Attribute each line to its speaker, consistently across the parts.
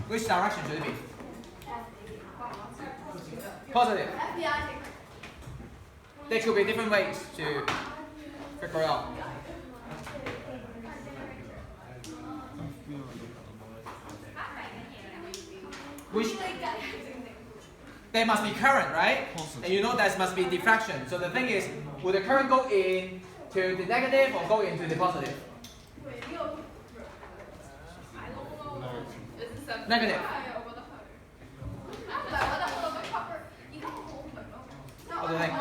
Speaker 1: Which direction should it be? Positive. There could be different ways to figure out. Which there must be current, right? And you know there must be diffraction. So the thing is, will the current go into the negative or go into the positive? Negative. What do you think?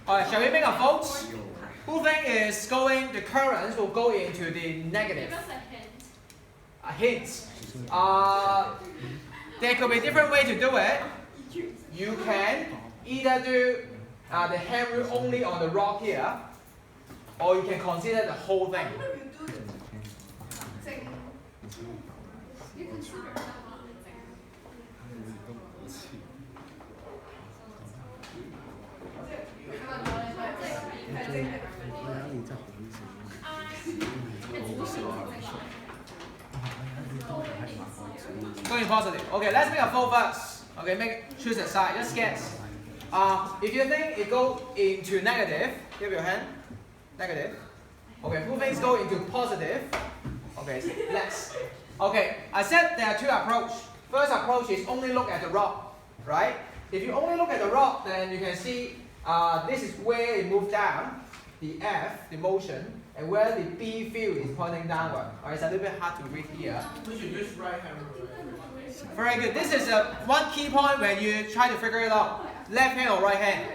Speaker 1: Alright, shall we make a vote? Who think is going, the currents will go into the negative? A hint. There could be different way to do it. You can either do the hand rule only on the rock here, or you can consider the whole thing. Going positive. Okay, let's make a vote first. Okay, choose a side. Just guess. If you think it goes into negative, give your hand. Negative. Okay, who thinks go into positive? Okay, let's. Okay, I said there are two approaches. First approach is only look at the rock, right? If you only look at the rock, then you can see this is where it moves down, the F, the motion, and where the B field is pointing downward. Alright, it's a little bit hard to read here.
Speaker 2: We should use right hand rule.
Speaker 1: Very good. This is one key point when you try to figure it out. Left hand or right hand?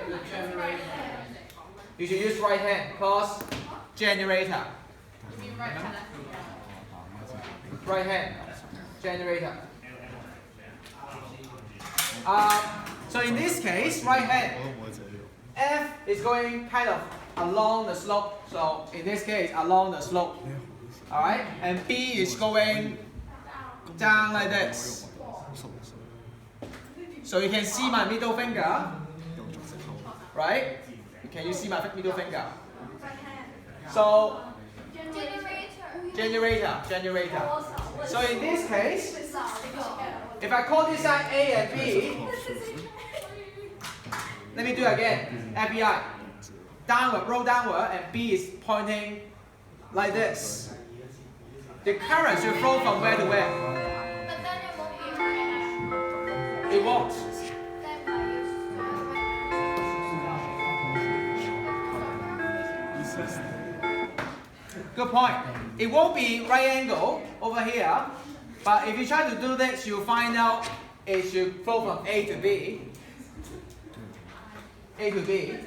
Speaker 1: You should use right hand because generator. Right hand, generator. So in this case, right hand, F is going kind of along the slope. So in this case, along the slope. Alright? And B is going down like this. So you can see my middle finger, right? Can you see my middle finger? So, generator. So in this case, if I call this side A and B, let me do it again. FBI, downward, roll downward, and B is pointing like this. The current should flow from where to where? It won't. Good point. It won't be right angle over here, but if you try to do this, you'll find out it should flow from A to B. A to B.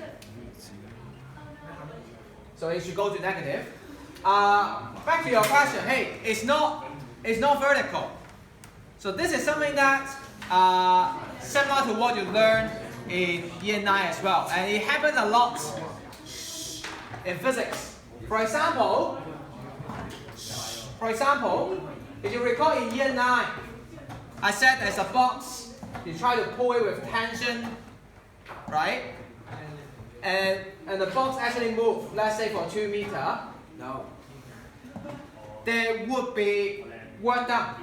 Speaker 1: So it should go to negative. Back to your question. Hey, it's not vertical. So this is something that similar to what you learned in year 9 as well, and it happens a lot in physics. For example, if you recall in year 9, I said there's a box, you try to pull it with tension, right? And the box actually moves, let's say for 2 meters. No. There would be work done.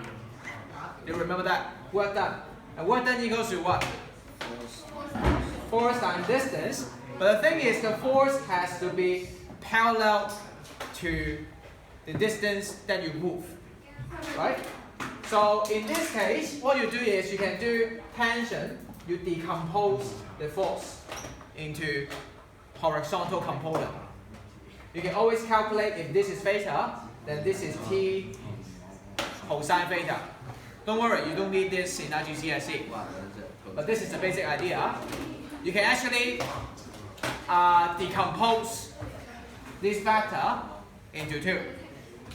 Speaker 1: You remember that? Work done. And work done equals to what? Force times distance. But the thing is, the force has to be parallel to the distance that you move, right? So in this case, what you do is you can do tension, you decompose the force into horizontal component. You can always calculate if this is theta, then this is T cosine theta. Don't worry, you don't need this in IGCSE. But this is the basic idea. You can actually decompose this vector into 2.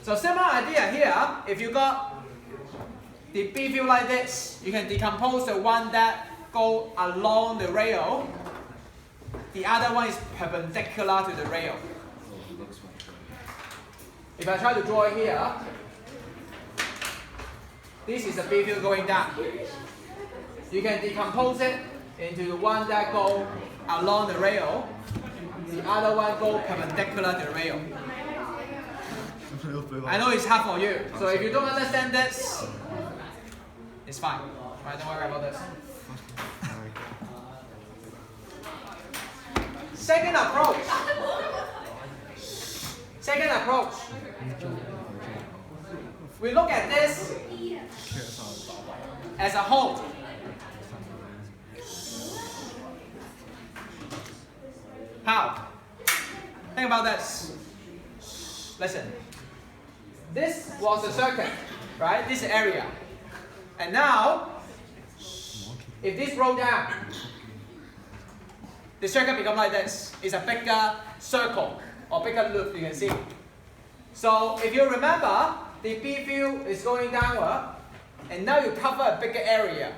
Speaker 1: So similar idea here, if you got the B field like this, you can decompose the one that go along the rail. The other one is perpendicular to the rail. If I try to draw it here, this is the B field going down. You can decompose it into the one that go along the rail, the other one go perpendicular to the rail. I know it's hard for you, so if you don't understand this, it's fine. Right, don't worry about this. Second approach. Second approach. We look at this as a whole. How? Think about this. Listen. This was the circuit, right? This area. And now, if this roll down, the circuit becomes like this. It's a bigger circle or bigger loop, you can see. So if you remember, the B field is going downward, and now you cover a bigger area,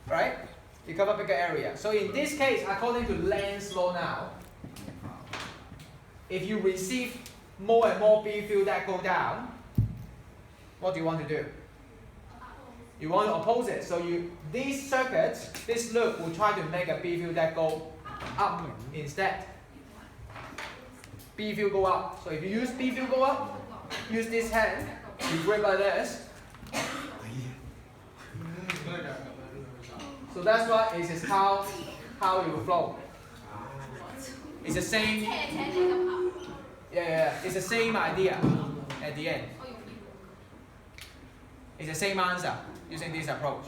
Speaker 1: right? You cover a bigger area. So in this case, according to Lenz's law now, if you receive more and more B field that go down, what do you want to do? You want to oppose it. So these circuits, this loop will try to make a B field that go up instead. B field go up. So if you use B field go up, use this hand, you grip like this. So that's why it is how it will flow. It's the same. Yeah, it's the same idea at the end. It's the same answer using this approach.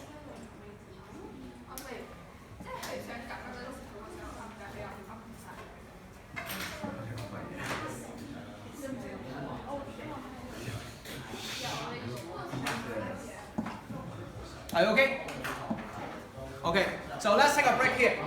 Speaker 1: Are you okay? Okay, so let's take a break here.